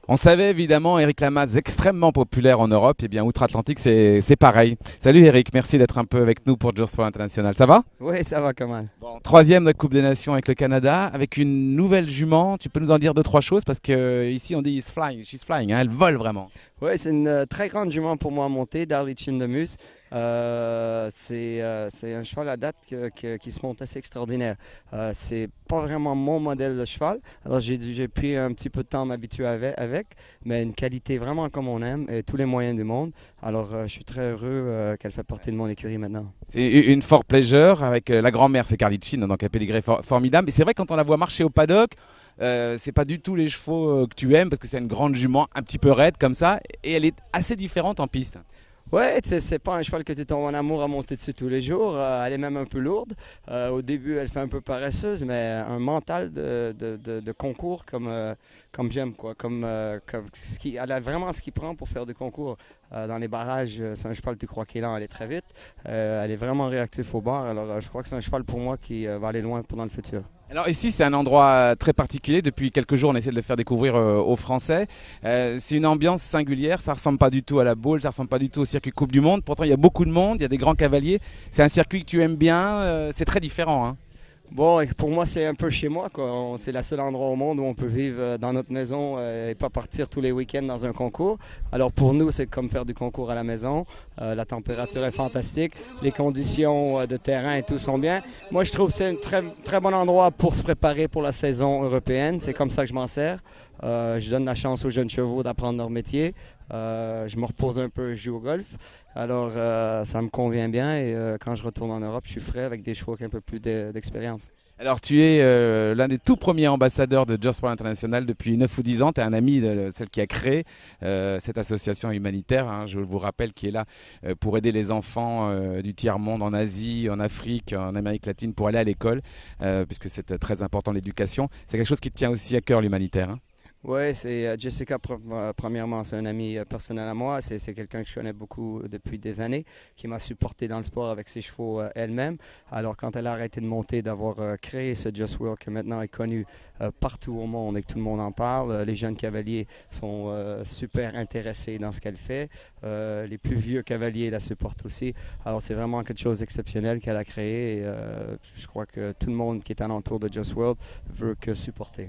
On savait évidemment Eric Lamaze extrêmement populaire en Europe, et bien outre-Atlantique c'est pareil. Salut Eric, merci d'être un peu avec nous pour Just for International. Ça va? Oui, ça va quand même. Bon, troisième de la Coupe des Nations avec le Canada, avec une nouvelle jument. Tu peux nous en dire deux, trois choses parce que ici on dit she's flying, hein, elle vole vraiment. Oui, c'est une très grande jument pour moi à monter, Darley Chindemus. C'est un cheval à date qui se monte assez extraordinaire. C'est pas vraiment mon modèle de cheval, alors j'ai pris un petit peu de temps à m'habituer avec, mais une qualité vraiment comme on aime et tous les moyens du monde. Alors je suis très heureux qu'elle fait partie de mon écurie maintenant. C'est une fort pleasure avec la grand-mère, c'est Carly Chin, donc un pédigré formidable. Et c'est vrai quand on la voit marcher au paddock, c'est pas du tout les chevaux que tu aimes parce que c'est une grande jument un petit peu raide comme ça et elle est assez différente en piste. Ouais, c'est pas un cheval que tu tombes en amour à monter dessus tous les jours. Elle est même un peu lourde. Au début, elle fait un peu paresseuse, mais un mental de concours comme j'aime, quoi. Elle a vraiment ce qu'il prend pour faire du concours. Dans les barrages, c'est un cheval, tu crois qu'il est lent, elle est très vite. Elle est vraiment réactive au bar. Alors, je crois que c'est un cheval pour moi qui va aller loin pendant le futur. Alors ici c'est un endroit très particulier, depuis quelques jours on essaie de le faire découvrir aux Français. C'est une ambiance singulière, ça ressemble pas du tout à la boule, ça ressemble pas du tout au circuit Coupe du Monde, pourtant il y a beaucoup de monde, il y a des grands cavaliers, c'est un circuit que tu aimes bien, c'est très différent, hein. Bon, et pour moi, c'est un peu chez moi, quoi. C'est le seul endroit au monde où on peut vivre dans notre maison et pas partir tous les week-ends dans un concours. Alors pour nous, c'est comme faire du concours à la maison. La température est fantastique, les conditions de terrain et tout sont bien. Moi, je trouve que c'est un très, très bon endroit pour se préparer pour la saison européenne. C'est comme ça que je m'en sers. Je donne la chance aux jeunes chevaux d'apprendre leur métier. Je me repose un peu, je joue au golf. Alors, ça me convient bien et quand je retourne en Europe, je suis frais avec des chevaux avec un peu plus d'expérience. Alors tu es l'un des tout premiers ambassadeurs de Just for International depuis 9 ou 10 ans, tu es un ami de celle qui a créé cette association humanitaire, hein, je vous rappelle, qui est là pour aider les enfants du tiers-monde en Asie, en Afrique, en Amérique latine pour aller à l'école, puisque c'est très important l'éducation. C'est quelque chose qui te tient aussi à cœur l'humanitaire, hein. Oui, c'est Jessica, premièrement, c'est un ami personnel à moi. C'est quelqu'un que je connais beaucoup depuis des années, qui m'a supporté dans le sport avec ses chevaux elle-même. Alors, quand elle a arrêté de monter, d'avoir créé ce Just World qui maintenant est connu partout au monde et que tout le monde en parle, les jeunes cavaliers sont super intéressés dans ce qu'elle fait. Les plus vieux cavaliers la supportent aussi. Alors, c'est vraiment quelque chose d'exceptionnel qu'elle a créé. Et, je crois que tout le monde qui est alentour de Just World veut que supporter.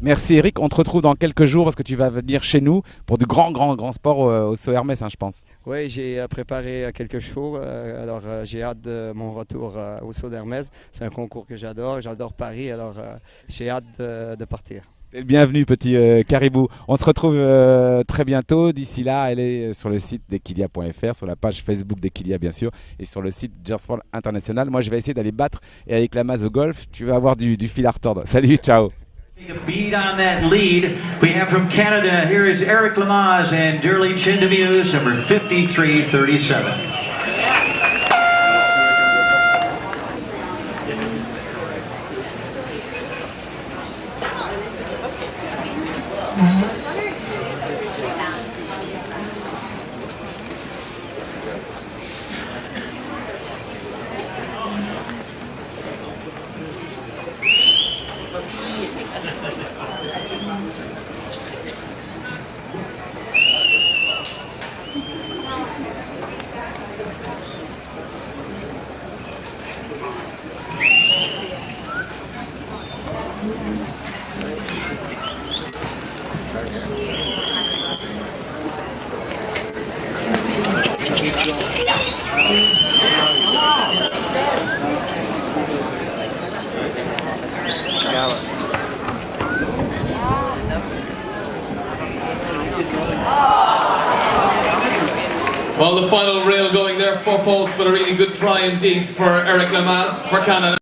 Merci Eric, on te retrouve dans quelques jours parce que tu vas venir chez nous pour du grand sport au Saut Hermès, hein, je pense. Oui, j'ai préparé quelques chevaux, alors j'ai hâte de mon retour au Saut d'Hermès. C'est un concours que j'adore Paris, alors j'ai hâte de partir. T'es le bienvenu petit caribou. On se retrouve très bientôt. D'ici là, elle est sur le site d'Equilia.fr, sur la page Facebook d'Equilia bien sûr, et sur le site Just for International. Moi je vais essayer d'aller battre Eric Lamaze au golf. Tu vas avoir du fil à retordre. Salut, ciao. A beat on that lead. We have from Canada, here is Eric Lamaze and Darley Chindemus, number 5337. Well, the final rail going there, 4 faults, but a really good try indeed for Eric Lamaze for Canada.